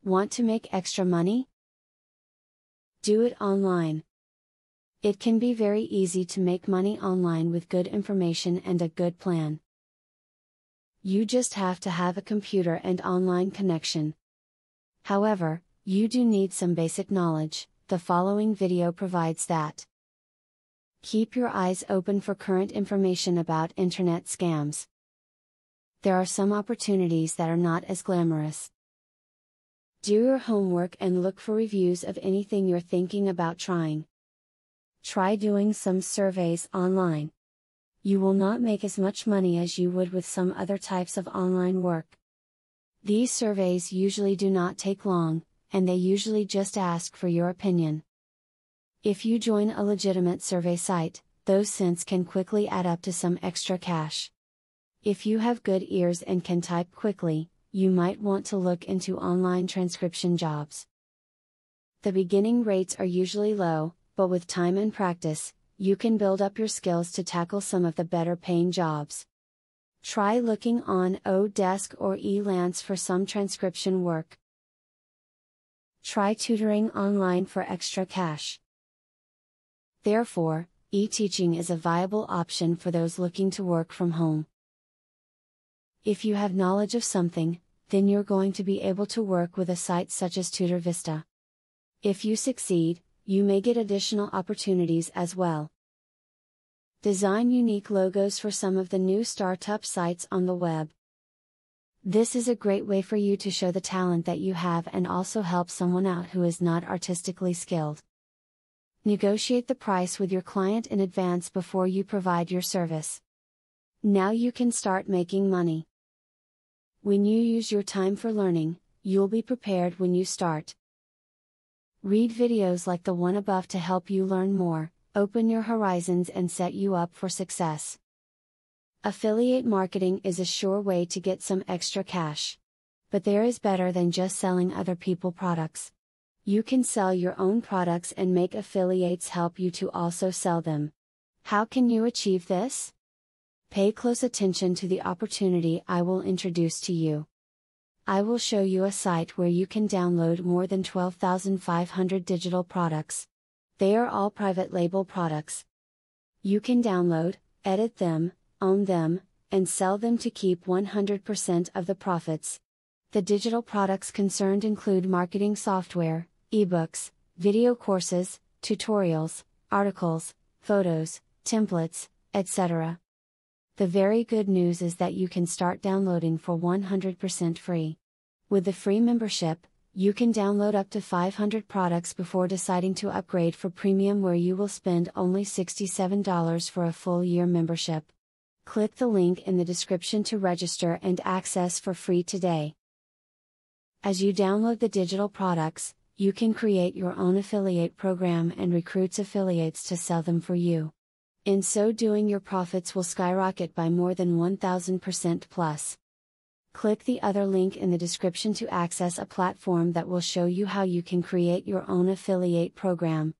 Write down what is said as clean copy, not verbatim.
Want to make extra money? Do it online. It can be very easy to make money online with good information and a good plan. You just have to have a computer and online connection. However, you do need some basic knowledge. The following video provides that. Keep your eyes open for current information about internet scams. There are some opportunities that are not as glamorous. Do your homework and look for reviews of anything you're thinking about trying. Try doing some surveys online. You will not make as much money as you would with some other types of online work. These surveys usually do not take long, and they usually just ask for your opinion. If you join a legitimate survey site, those cents can quickly add up to some extra cash. If you have good ears and can type quickly, you might want to look into online transcription jobs. The beginning rates are usually low, but with time and practice, you can build up your skills to tackle some of the better paying jobs. Try looking on Odesk or Elance for some transcription work. Try tutoring online for extra cash. Therefore, e-teaching is a viable option for those looking to work from home. If you have knowledge of something, then you're going to be able to work with a site such as Tutor Vista. If you succeed, you may get additional opportunities as well. Design unique logos for some of the new startup sites on the web. This is a great way for you to show the talent that you have and also help someone out who is not artistically skilled. Negotiate the price with your client in advance before you provide your service. Now you can start making money. When you use your time for learning, you'll be prepared when you start. Read videos like the one above to help you learn more, open your horizons and set you up for success. Affiliate marketing is a sure way to get some extra cash. But there is better than just selling other people's products. You can sell your own products and make affiliates help you to also sell them. How can you achieve this? Pay close attention to the opportunity I will introduce to you. I will show you a site where you can download more than 12,500 digital products. They are all private label products. You can download, edit them, own them, and sell them to keep 100% of the profits. The digital products concerned include marketing software, ebooks, video courses, tutorials, articles, photos, templates, etc. The very good news is that you can start downloading for 100% free. With the free membership, you can download up to 500 products before deciding to upgrade for premium, where you will spend only $67 for a full year membership. Click the link in the description to register and access for free today. As you download the digital products, you can create your own affiliate program and recruit affiliates to sell them for you. In so doing, your profits will skyrocket by more than 1000% plus. Click the other link in the description to access a platform that will show you how you can create your own affiliate program.